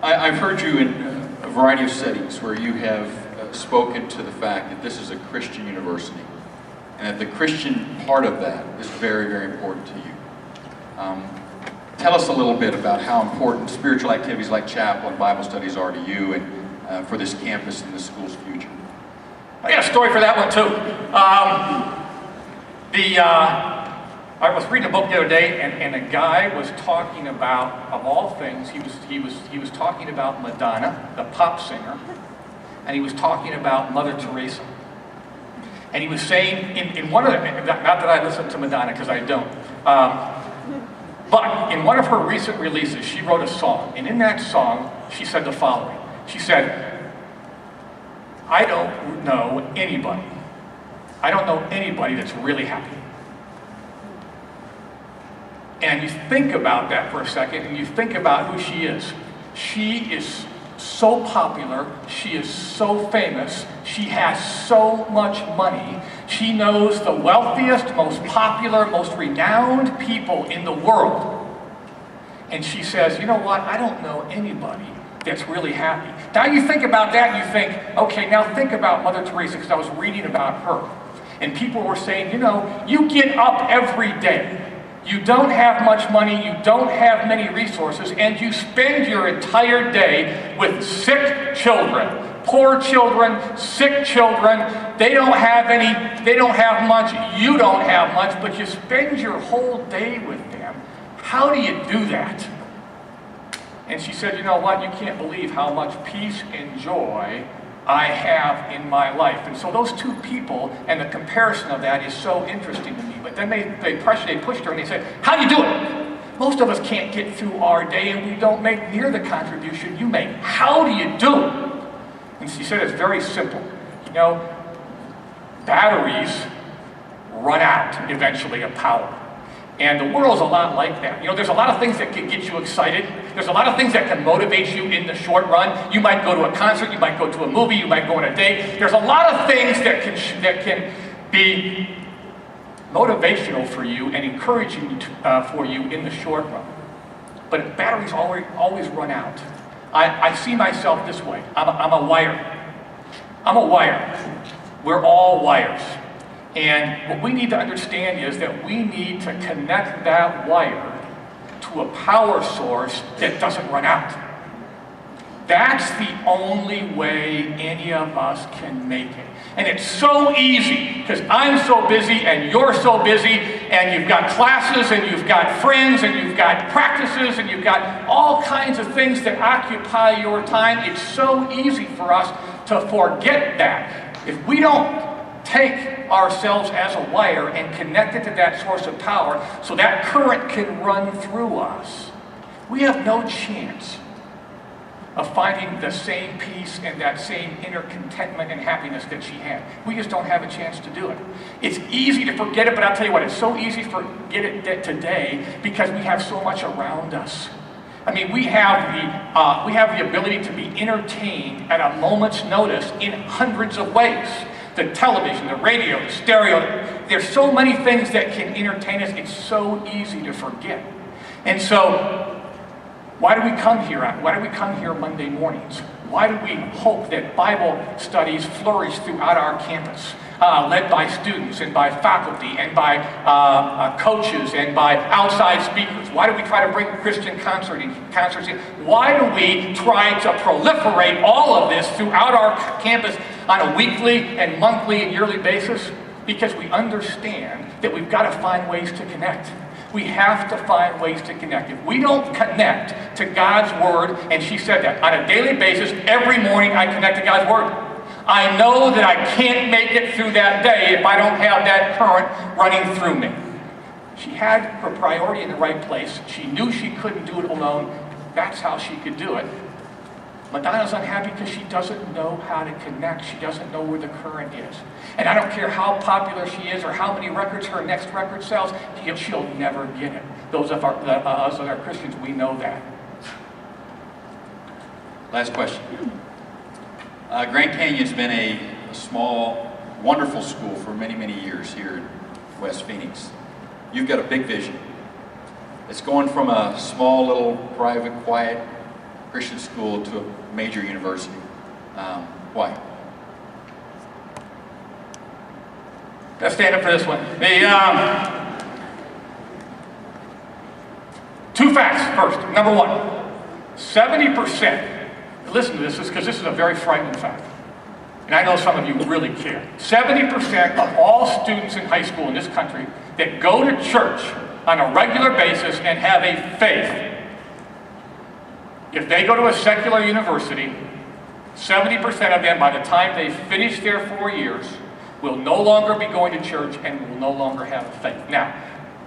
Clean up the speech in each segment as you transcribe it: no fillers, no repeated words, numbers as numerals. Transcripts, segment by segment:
I've heard you in a variety of settings where you have spoken to the fact that this is a Christian university, and that the Christian part of that is very, very important to you. Tell us a little bit about how important spiritual activities like chapel and Bible studies are to you and for this campus and this school's future. I got a story for that one too. I was reading a book the other day, and a guy was talking about, of all things, he was talking about Madonna, the pop singer, and he was talking about Mother Teresa. And he was saying, in one of the, not that I listen to Madonna, because I don't, but in one of her recent releases, she wrote a song, and in that song, she said the following. She said, I don't know anybody that's really happy. And you think about that for a second, and you think about who she is. She is so popular, she is so famous, she has so much money, she knows the wealthiest, most popular, most renowned people in the world. And she says, you know what, I don't know anybody that's really happy. Now you think about that and you think, okay, now think about Mother Teresa, because I was reading about her. And people were saying, you know, you get up every day. You don't have much money, you don't have many resources, and you spend your entire day with sick children. Poor children, sick children, they don't have much, you don't have much, but you spend your whole day with them. How do you do that? And she said, you know what, you can't believe how much peace and joy I have in my life. And so those two people, and the comparison of that is so interesting to me. But then they pushed her and they said, how do you do it? Most of us can't get through our day and we don't make near the contribution you make. How do you do it? And she said it's very simple. You know, batteries run out eventually of power. And the world's a lot like that. You know, there's a lot of things that can get you excited. There's a lot of things that can motivate you in the short run. You might go to a concert, you might go to a movie, you might go on a date. There's a lot of things that can be motivational for you and encouraging for you in the short run. But batteries always run out. I see myself this way. I'm a wire. I'm a wire. We're all wires. And what we need to understand is that we need to connect that wire to a power source that doesn't run out. That's the only way any of us can make it. And it's so easy, because I'm so busy and you're so busy, and you've got classes and you've got friends and you've got practices and you've got all kinds of things that occupy your time. It's so easy for us to forget that. If we don't take ourselves as a wire and connect it to that source of power so that current can run through us, we have no chance of finding the same peace and that same inner contentment and happiness that she had. We just don't have a chance to do it. It's easy to forget it, but I'll tell you what, it's so easy to forget it today because we have so much around us. I mean, we have the ability to be entertained at a moment's notice in hundreds of ways. The television, the radio, the stereo, there's so many things that can entertain us, it's so easy to forget. And so, why do we come here? Why do we come here Monday mornings? Why do we hope that Bible studies flourish throughout our campus, led by students and by faculty and by coaches and by outside speakers? Why do we try to bring Christian concerts in? Why do we try to proliferate all of this throughout our campus on a weekly and monthly and yearly basis? Because we understand that we've got to find ways to connect. We have to find ways to connect. If we don't connect to God's Word, and she said that, on a daily basis, every morning I connect to God's Word. I know that I can't make it through that day if I don't have that current running through me. She had her priority in the right place. She knew she couldn't do it alone. That's how she could do it. Madonna's unhappy because she doesn't know how to connect. She doesn't know where the current is. And I don't care how popular she is or how many records her next record sells, she'll never get it. Those of us that are Christians, we know that. Last question. Grand Canyon's been a small, wonderful school for many, many years here in West Phoenix. You've got a big vision. It's going from a small, little, private, quiet Christian school to a major university. Why? Gotta stand up for this one. Two facts first. Number one, 70%, listen to this because this is a very frightening fact. And I know some of you really care. 70% of all students in high school in this country that go to church on a regular basis and have a faith, if they go to a secular university, 70% of them, by the time they finish their 4 years, will no longer be going to church and will no longer have a faith. Now,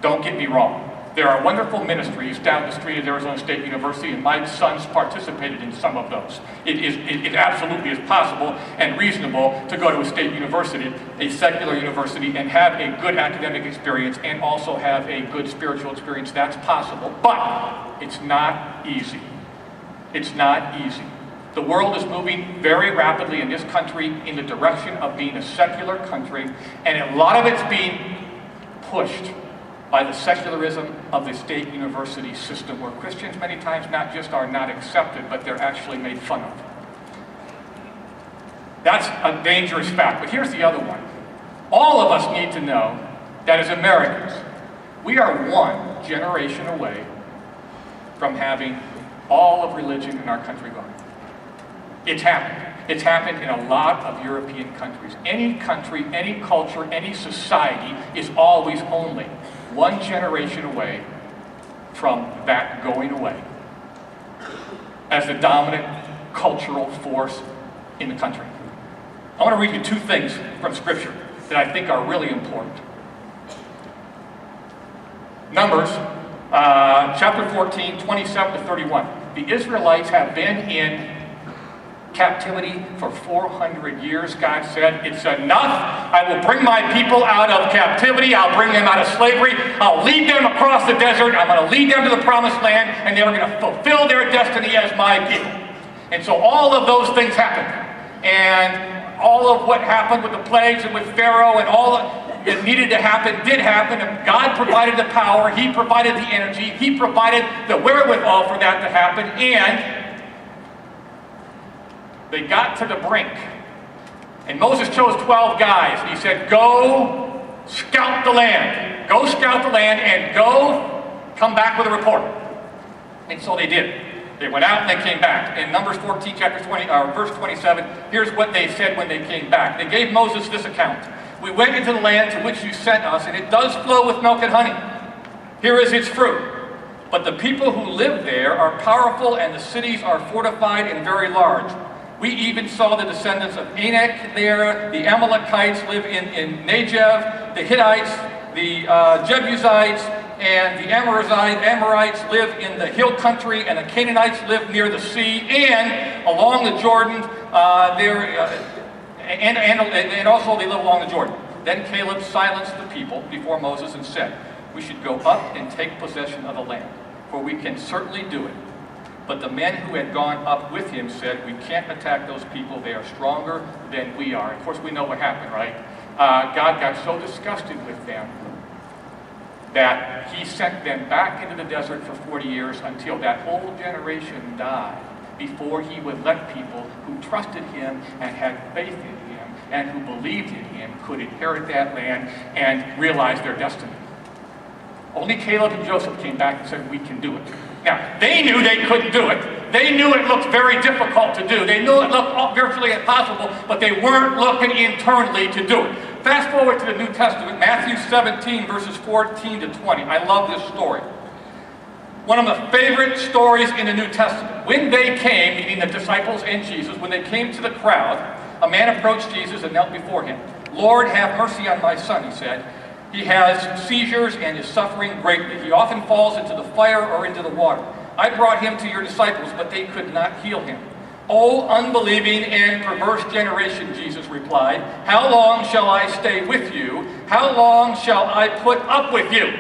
don't get me wrong. There are wonderful ministries down the street at Arizona State University, and my sons participated in some of those. It absolutely is possible and reasonable to go to a state university, a secular university, and have a good academic experience and also have a good spiritual experience. That's possible, but it's not easy. It's not easy. The world is moving very rapidly in this country in the direction of being a secular country, and a lot of it's being pushed by the secularism of the state university system, where Christians many times not just are not accepted, but they're actually made fun of. That's a dangerous fact, but here's the other one. All of us need to know that as Americans, we are one generation away from having all of religion in our country gone. It's happened. It's happened in a lot of European countries. Any country, any culture, any society is always only one generation away from that going away as the dominant cultural force in the country. I want to read you two things from Scripture that I think are really important. Numbers, chapter 14, 27 to 31. The Israelites have been in captivity for 400 years. God said, it's enough. I will bring my people out of captivity. I'll bring them out of slavery. I'll lead them across the desert. I'm going to lead them to the promised land, and they're going to fulfill their destiny as my people. And so all of those things happened. And all of what happened with the plagues and with Pharaoh and all that needed to happen did happen. And God provided the power. He provided the energy. He provided the wherewithal for that to happen. And they got to the brink. And Moses chose 12 guys. And he said, go scout the land. Go scout the land and go come back with a report. And so they did. They went out and they came back. In Numbers 14, chapter 20, verse 27, here's what they said when they came back. They gave Moses this account. We went into the land to which you sent us, and it does flow with milk and honey. Here is its fruit. But the people who live there are powerful, and the cities are fortified and very large. We even saw the descendants of Anak there. The Amalekites live in Negev. The Hittites, the Jebusites, and the Amorites live in the hill country, and the Canaanites live near the sea and along the Jordan. And also they live along the Jordan. Then Caleb silenced the people before Moses and said, we should go up and take possession of the land, for we can certainly do it. But the men who had gone up with him said, we can't attack those people. They are stronger than we are. Of course, we know what happened, right? God got so disgusted with them that he sent them back into the desert for 40 years until that whole generation died before he would let people who trusted him and had faith in him and who believed in him could inherit that land and realize their destiny. Only Caleb and Joseph came back and said, we can do it. Now, they knew they couldn't do it. They knew it looked very difficult to do. They knew it looked virtually impossible, but they weren't looking internally to do it. Fast forward to the New Testament, Matthew 17, verses 14 to 20. I love this story. One of my favorite stories in the New Testament. When they came, meaning the disciples and Jesus, when they came to the crowd, a man approached Jesus and knelt before him. Lord, have mercy on my son, he said. He has seizures and is suffering greatly. He often falls into the fire or into the water. I brought him to your disciples, but they could not heal him. O unbelieving and perverse generation, Jesus replied, how long shall I stay with you? How long shall I put up with you?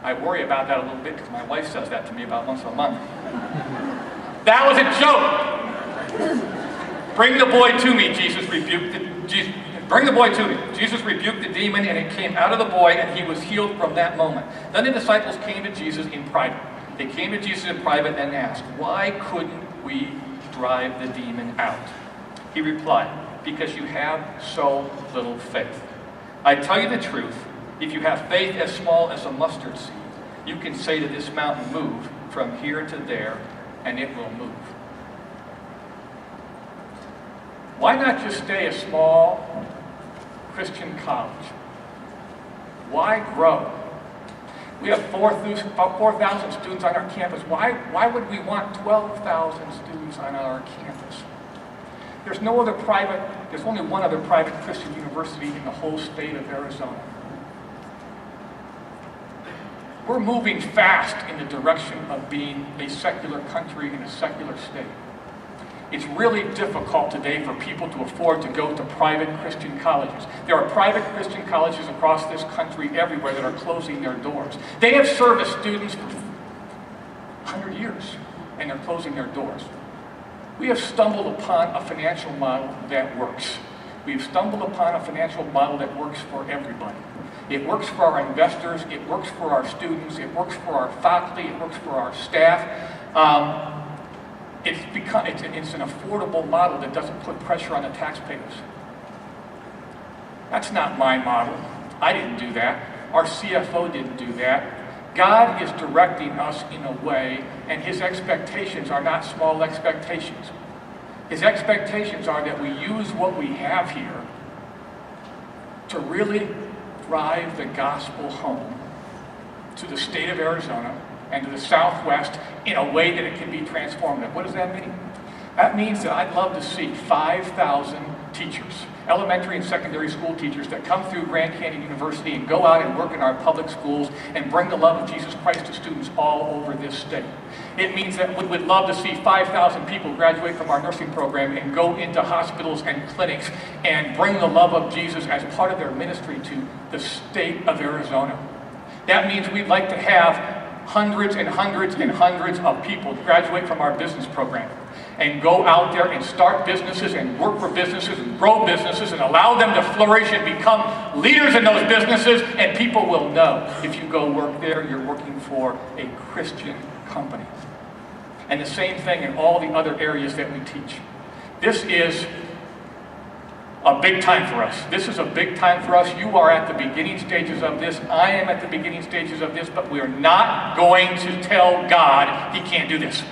I worry about that a little bit because my wife says that to me about once a month. That was a joke. Bring the boy to me, Jesus rebuked it. Bring the boy to me. Jesus rebuked the demon, and it came out of the boy, and he was healed from that moment. Then the disciples came to Jesus in private. They came to Jesus in private and asked, "Why couldn't we drive the demon out?" He replied, "Because you have so little faith. I tell you the truth, if you have faith as small as a mustard seed, you can say to this mountain, 'Move from here to there,' and it will move." Why not just stay a small Christian college? Why grow? We have 4,000 students on our campus. Why would we want 12,000 students on our campus? There's only one other private Christian university in the whole state of Arizona. We're moving fast in the direction of being a secular country in a secular state. It's really difficult today for people to afford to go to private Christian colleges. There are private Christian colleges across this country everywhere that are closing their doors. They have serviced students for 100 years, and they're closing their doors. We have stumbled upon a financial model that works. We've stumbled upon a financial model that works for everybody. It works for our investors, it works for our students, it works for our faculty, it works for our staff. It's an affordable model that doesn't put pressure on the taxpayers. That's not my model. I didn't do that. Our CFO didn't do that. God is directing us in a way, and His expectations are not small expectations. His expectations are that we use what we have here to really drive the gospel home to the state of Arizona and to the Southwest in a way that it can be transformative. What does that mean? That means that I'd love to see 5,000 teachers, elementary and secondary school teachers, that come through Grand Canyon University and go out and work in our public schools and bring the love of Jesus Christ to students all over this state. It means that we would love to see 5,000 people graduate from our nursing program and go into hospitals and clinics and bring the love of Jesus as part of their ministry to the state of Arizona. That means we'd like to have hundreds and hundreds and hundreds of people graduate from our business program and go out there and start businesses and work for businesses and grow businesses and allow them to flourish and become leaders in those businesses, and people will know if you go work there, you're working for a Christian company. And the same thing in all the other areas that we teach. This is a big time for us. This is a big time for us. You are at the beginning stages of this. I am at the beginning stages of this, but we are not going to tell God He can't do this.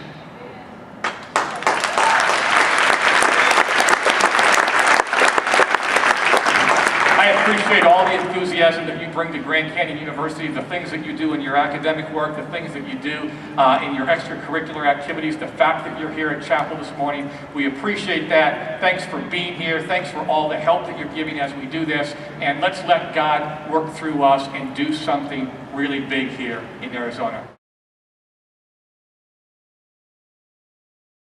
I appreciate all the enthusiasm that you bring to Grand Canyon University, the things that you do in your academic work, the things that you do in your extracurricular activities, the fact that you're here at Chapel this morning. We appreciate that. Thanks for being here. Thanks for all the help that you're giving as we do this. And let's let God work through us and do something really big here in Arizona.